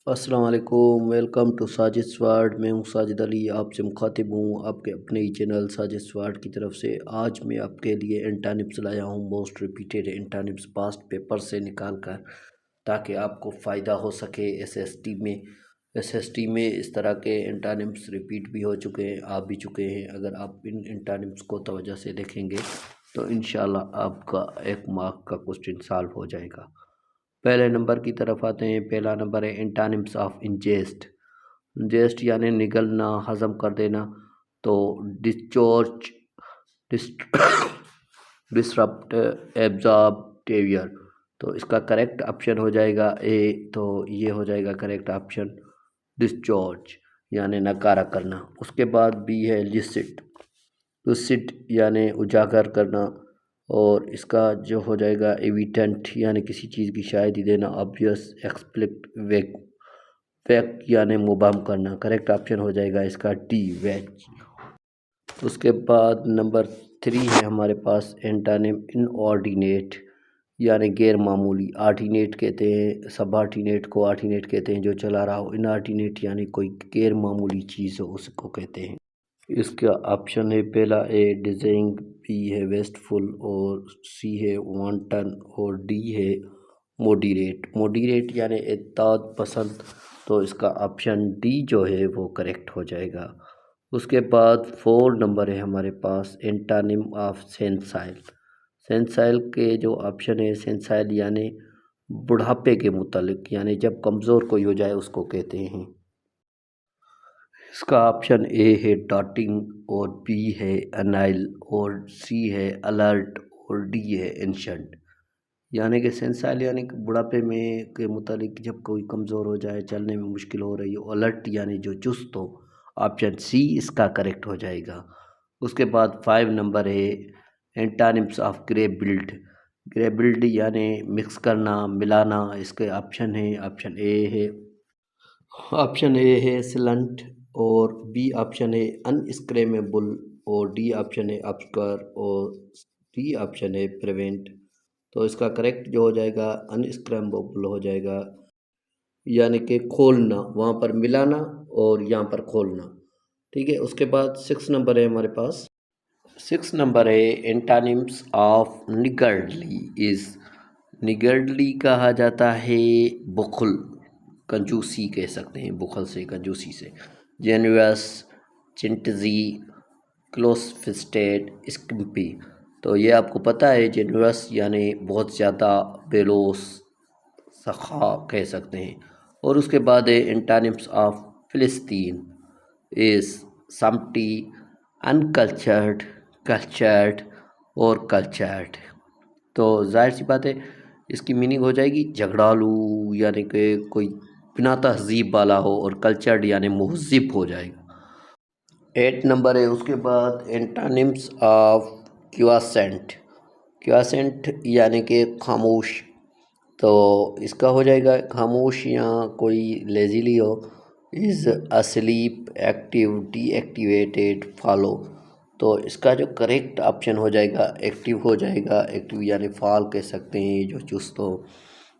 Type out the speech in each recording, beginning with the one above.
अस्सलाम वालेकुम, welcome to Sajid sword. मैं हूं साजिद अली, आपसे मुखातिब हूं आपके अपने ही चैनल साजिद स्वर्ड की तरफ से। आज मैं आपके लिए एंटानिम्स लाया हूं, मोस्ट रिपीटेड एंटानिम्स पास्ट पेपर से निकाल कर, ताकि आपको फ़ायदा हो सके एसएसटी में। एसएसटी में इस तरह के एंटानिम्स रिपीट भी हो चुके हैं, आ भी चुके हैं। अगर आप इन एंटानिम्स को तवज्जो से देखेंगे तो इंशाल्लाह आपका 1 मार्क का क्वेश्चन सॉल्व हो जाएगा। पहले नंबर की तरफ आते हैं। पहला नंबर है एंटानिम्स ऑफ इंजेस्ट। इंजेस्ट यानी निगलना, हजम कर देना। तो डिस्चार्ज, डिसरप्ट, एब्जॉर्ब, टेवियर। तो इसका करेक्ट ऑप्शन हो जाएगा ए। तो ये हो जाएगा करेक्ट ऑप्शन डिस्चार्ज यानी नकारा करना। उसके बाद बी है लिसिट। लुसिड यानी उजागर करना। और इसका जो हो जाएगा एविडेंट यानी किसी चीज़ की शाहिदी देना। ऑब्वियस, एक्सप्लिक, वेग, फैक्ट यानी मुबहम करना। करेक्ट ऑप्शन हो जाएगा इसका डी, वेज। उसके बाद नंबर 3 है हमारे पास एंटानिम इनऑर्डिनेट यानी गैर मामूली। आर्डिनेट कहते हैं, सब आर्डिनेट को आर्डिनेट कहते हैं जो चला रहा हो। इनऑर्डिनेट यानी कोई गैर मामूली चीज़ हो उसको कहते हैं। इसका ऑप्शन है पहला ए डिज़ाइंग, बी है वेस्टफुल, और सी है वांटन, और डी है मोडरेट। मोडरेट यानी एतदाद पसंद। तो इसका ऑप्शन डी जो है वो करेक्ट हो जाएगा। उसके बाद 4 नंबर है हमारे पास एंटानिम ऑफ सेंसाइल। सेंसाइल के जो ऑप्शन है, सेंसाइल यानी बुढ़ापे के मुतालिक, यानी जब कमज़ोर कोई हो जाए उसको कहते हैं। इसका ऑप्शन ए है डॉटिंग, और बी है अनाइल, और सी है अलर्ट, और डी है एंशंट। यानी कि सेंसाइल यानी कि बुढ़ापे में के मुतालिक जब कोई कमज़ोर हो जाए, चलने में मुश्किल हो रही हो। अलर्ट यानी जो चुस्त हो। ऑप्शन सी इसका करेक्ट हो जाएगा। उसके बाद 5 नंबर है antonyms of gray build. Gray build यानी मिक्स करना, मिलाना। इसके ऑप्शन ए है सिलंट, और बी ऑप्शन है अनस्क्रेमेबल, और डी ऑप्शन है अपस्कर, और डी ऑप्शन है प्रिवेंट। तो इसका करेक्ट जो हो जाएगा अनस्क्रैम्बल हो जाएगा, यानी कि खोलना, वहाँ पर मिलाना और यहाँ पर खोलना। ठीक है। उसके बाद 6 नंबर है हमारे पास। 6 नंबर है एंटानिम्स ऑफ निगर्डली इज़। निगर्डली कहा जाता है बुखल, कंजूसी कह सकते हैं, बुखल से, कंजूसी से। Generous, stingy, close fisted, skimpy. तो ये आपको पता है, जेनरस यानी बहुत ज़्यादा, बेलोस, सखा कह सकते हैं। और उसके बाद है antonyms of फ़िलिस्तीन is समटी, uncultured, cultured, और कल्चर्ड। तो जाहिर सी बात है इसकी मीनिंग हो जाएगी झगड़ालू, यानी कि कोई बिना तहजीब वाला हो, और कल्चर्ड यानी महज़िब हो जाएगा। 8 नंबर है उसके बाद एंटानिम्स ऑफ क्वासेंट। क्वासेंट यानी कि खामोश। तो इसका हो जाएगा खामोश, या कोई लेजीली हो। Is असलीप, active, deactivated, follow. तो इसका जो करेक्ट ऑप्शन हो जाएगा एक्टिव हो जाएगा। एक्टिव यानी फॉल कह सकते हैं, जो चुस्त हो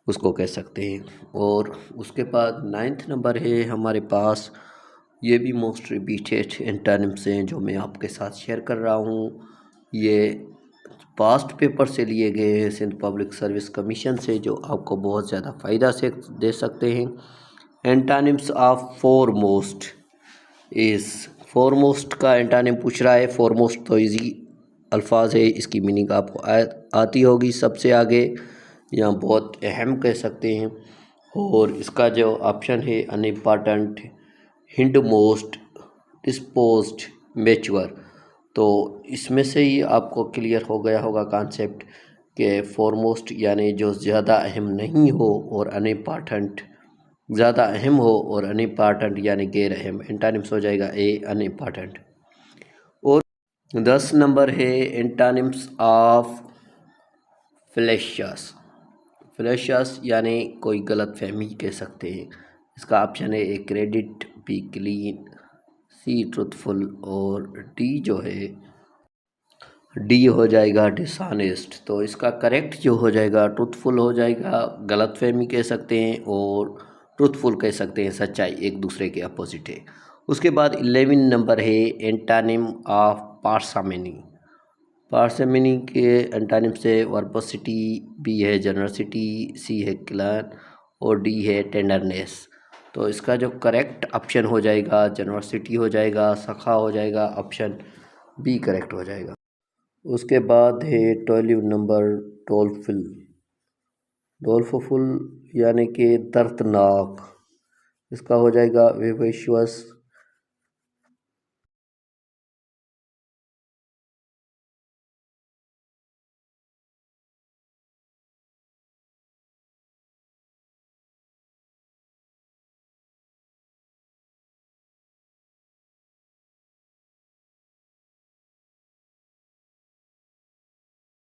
उसको कह सकते हैं। और उसके बाद 9th नंबर है हमारे पास। ये भी मोस्ट रिपीटेड एंटानिम्स हैं जो मैं आपके साथ शेयर कर रहा हूँ। ये पास्ट पेपर से लिए गए हैं, सिंध पब्लिक सर्विस कमीशन से, जो आपको बहुत ज़्यादा फ़ायदा से दे सकते हैं। एंटानिम्स ऑफ फोरमोस्ट इज़। फोरमोस्ट का एंटानिम पूछ रहा है। फोरमोस्ट तो इजी अल्फाज है, इसकी मीनिंग आपको आती होगी, सबसे आगे या बहुत अहम कह सकते हैं। और इसका जो ऑप्शन है unimportant, hind most, disposed, mature. तो इसमें से ही आपको क्लियर हो गया होगा कॉन्सेप्ट कि फॉरमोस्ट यानी जो ज़्यादा अहम नहीं हो, और अनइम्पॉर्टेंट ज़्यादा अहम हो, और अनइम्पॉर्टेंट यानी गैर अहम। एंटानिम्स हो जाएगा ए, अनइम्पॉर्टेंट। और 10 नंबर है एंटानिम्स ऑफ फ्लैशियस। फ्लैशियस यानी कोई गलत फहमी कह सकते हैं। इसका ऑप्शन है A credit, B clean, C truthful, और डी जो है डी हो जाएगा डिसऑनेस्ट। तो इसका करेक्ट जो हो जाएगा ट्रुथफुल हो जाएगा, गलत फहमी कह सकते हैं, और ट्रूथफुल कह सकते हैं, सच्चाई एक दूसरे के अपोजिट है। उसके बाद 11 नंबर है एंटानिम ऑफ पार्सामेनी। पार्सामेनी के एंटानिम से वर्बोसिटी, बी है जनरसिटी, सी है क्लान और डी है टेंडरनेस। तो इसका जो करेक्ट ऑप्शन हो जाएगा जनरसिटी हो जाएगा, सखा हो जाएगा, ऑप्शन बी करेक्ट हो जाएगा। उसके बाद है 12 नंबर डोलफुल। डोलफुल यानी कि दर्दनाक, इसका हो जाएगा विवेश्वस,